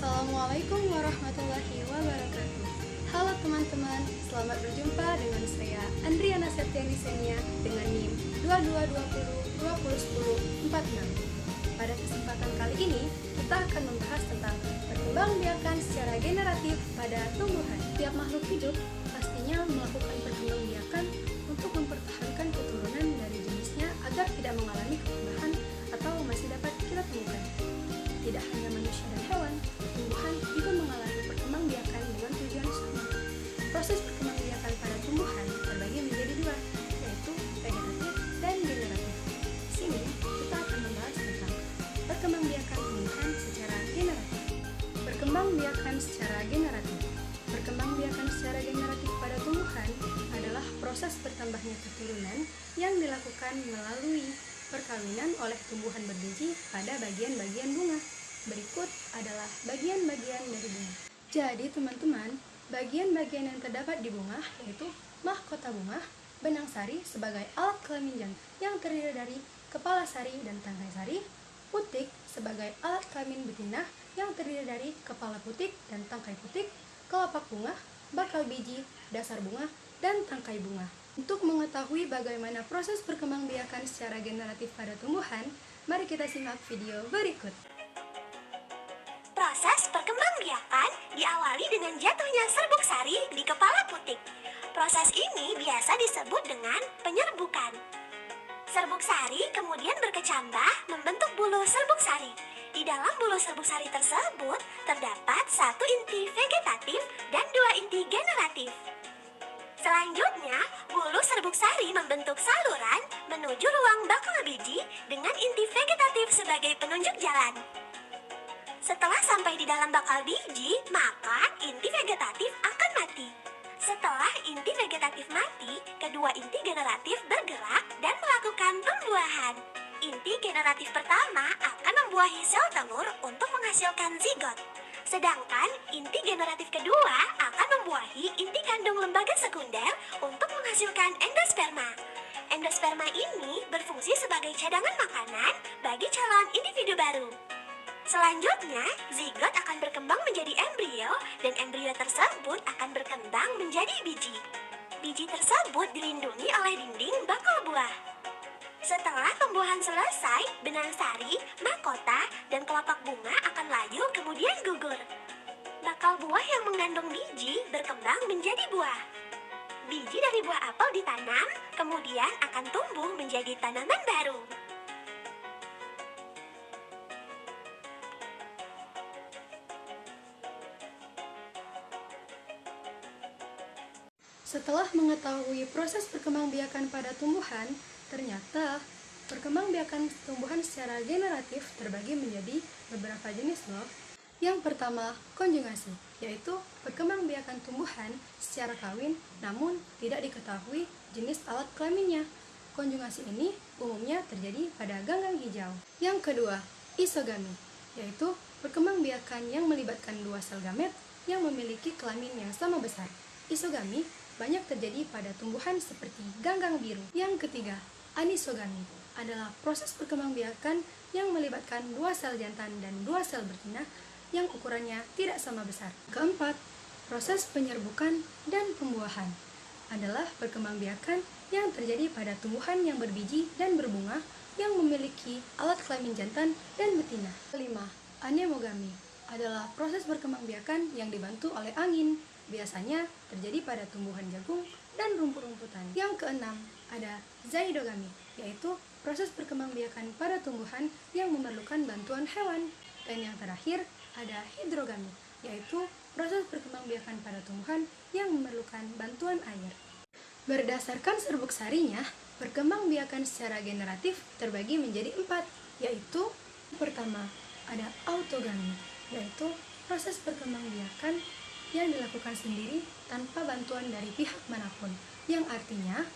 Assalamualaikum warahmatullahi wabarakatuh. Halo teman-teman, selamat berjumpa dengan saya Andriana Septiani Senia dengan NIM 2220201046. Pada kesempatan kali ini, kita akan membahas tentang perkembangbiakan secara generatif pada tumbuhan. Tiap makhluk hidup pastinya melakukan perkembangbiakan untuk mempertahankan keturunan dari jenisnya agar tidak mengalami kepunahan atau masih dapat kita temukan. Tidak hanya manusia dan hewan, tumbuhan juga mengalami perkembangbiakan dengan tujuan sama. Proses perkembangbiakan pada tumbuhan terbagi menjadi dua, yaitu vegetatif dan generatif. Di sini kita akan membahas tentang perkembangbiakan tumbuhan secara generatif. Perkembangbiakan secara generatif. Perkembangbiakan secara generatif pada tumbuhan adalah proses bertambahnya keturunan yang dilakukan melalui perkawinan oleh tumbuhan berbiji pada bagian-bagian bunga. Berikut adalah bagian-bagian dari bunga. Jadi teman-teman, bagian-bagian yang terdapat di bunga yaitu mahkota bunga, benang sari sebagai alat kelamin jantan yang terdiri dari kepala sari dan tangkai sari, putik sebagai alat kelamin betina yang terdiri dari kepala putik dan tangkai putik, kelopak bunga, bakal biji, dasar bunga, dan tangkai bunga. Untuk mengetahui bagaimana proses perkembangbiakan secara generatif pada tumbuhan, mari kita simak video berikut. Proses perkembangbiakan diawali dengan jatuhnya serbuk sari di kepala putik. Proses ini biasa disebut dengan penyerbukan. Serbuk sari kemudian berkecambah membentuk bulu serbuk sari. Di dalam bulu serbuk sari tersebut terdapat satu inti vegetatif dan dua inti generatif. Selanjutnya, bulu serbuk sari membentuk saluran menuju ruang bakal biji dengan inti vegetatif sebagai penunjuk jalan. Setelah sampai di dalam bakal biji, maka inti vegetatif akan mati. Setelah inti vegetatif mati, kedua inti generatif bergerak dan melakukan pembuahan. Inti generatif pertama akan membuahi sel telur untuk menghasilkan zigot. Sedangkan inti generatif kedua akan membuahi inti kandung lembaga sekunder untuk menghasilkan endosperma. Endosperma ini berfungsi sebagai cadangan makanan bagi calon individu baru. Selanjutnya, zigot akan berkembang menjadi embrio dan embrio tersebut akan berkembang menjadi biji. Biji tersebut dilindungi oleh dinding bakal buah. Setelah pembuahan selesai, benang sari, mahkota, dan kelopak bunga akan layu kemudian gugur. Bakal buah yang mengandung biji berkembang menjadi buah. Biji dari buah apel ditanam, kemudian akan tumbuh menjadi tanaman baru. Setelah mengetahui proses perkembangbiakan pada tumbuhan, ternyata perkembangbiakan tumbuhan secara generatif terbagi menjadi beberapa jenis loh. Yang pertama, konjugasi, yaitu perkembangbiakan tumbuhan secara kawin namun tidak diketahui jenis alat kelaminnya. Konjugasi ini umumnya terjadi pada ganggang hijau. Yang kedua, isogami, yaitu perkembangbiakan yang melibatkan dua sel gamet yang memiliki kelamin yang sama besar. Isogami banyak terjadi pada tumbuhan seperti ganggang biru. Yang ketiga, anisogami adalah proses perkembangbiakan yang melibatkan dua sel jantan dan dua sel betina yang ukurannya tidak sama besar. Keempat, proses penyerbukan dan pembuahan adalah perkembangbiakan yang terjadi pada tumbuhan yang berbiji dan berbunga yang memiliki alat kelamin jantan dan betina. Kelima, anemogami adalah proses perkembangbiakan yang dibantu oleh angin. Biasanya terjadi pada tumbuhan jagung dan rumput-rumputan. Yang keenam, ada zaidogami, yaitu proses perkembangbiakan pada tumbuhan yang memerlukan bantuan hewan. Dan yang terakhir, ada hidrogami, yaitu proses perkembangbiakan pada tumbuhan yang memerlukan bantuan air. Berdasarkan serbuk sarinya, perkembangbiakan secara generatif terbagi menjadi 4, yaitu pertama, ada autogami, yaitu proses perkembangbiakan yang dilakukan sendiri tanpa bantuan dari pihak manapun, yang artinya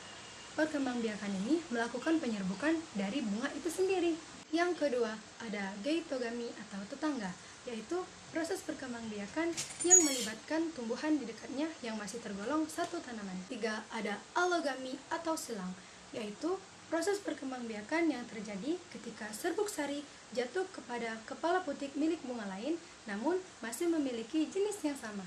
perkembangbiakan ini melakukan penyerbukan dari bunga itu sendiri. Yang kedua, ada geitogami atau tetangga, yaitu proses perkembangbiakan yang melibatkan tumbuhan di dekatnya yang masih tergolong satu tanaman. Tiga, ada allogami atau silang, yaitu proses perkembangbiakan yang terjadi ketika serbuk sari jatuh kepada kepala putik milik bunga lain, namun masih memiliki jenis yang sama.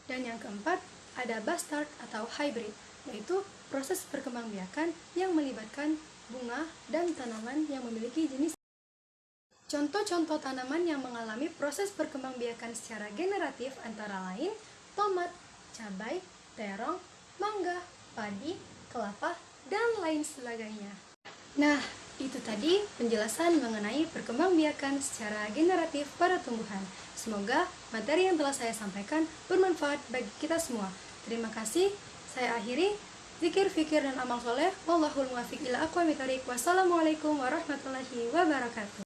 Dan yang keempat, ada bastard atau hybrid, yaitu proses perkembangbiakan yang melibatkan bunga dan tanaman yang memiliki jenis. Contoh-contoh tanaman yang mengalami proses perkembangbiakan secara generatif antara lain tomat, cabai, terong, mangga, padi, kelapa, dan lain sebagainya. Nah, itu tadi penjelasan mengenai perkembangbiakan secara generatif pada tumbuhan. Semoga materi yang telah saya sampaikan bermanfaat bagi kita semua. Terima kasih. Saya akhiri. Zikir, fikir, dan amal soleh. Wallahul muwaffiq ila aqwamit thoriq. Wassalamualaikum warahmatullahi wabarakatuh.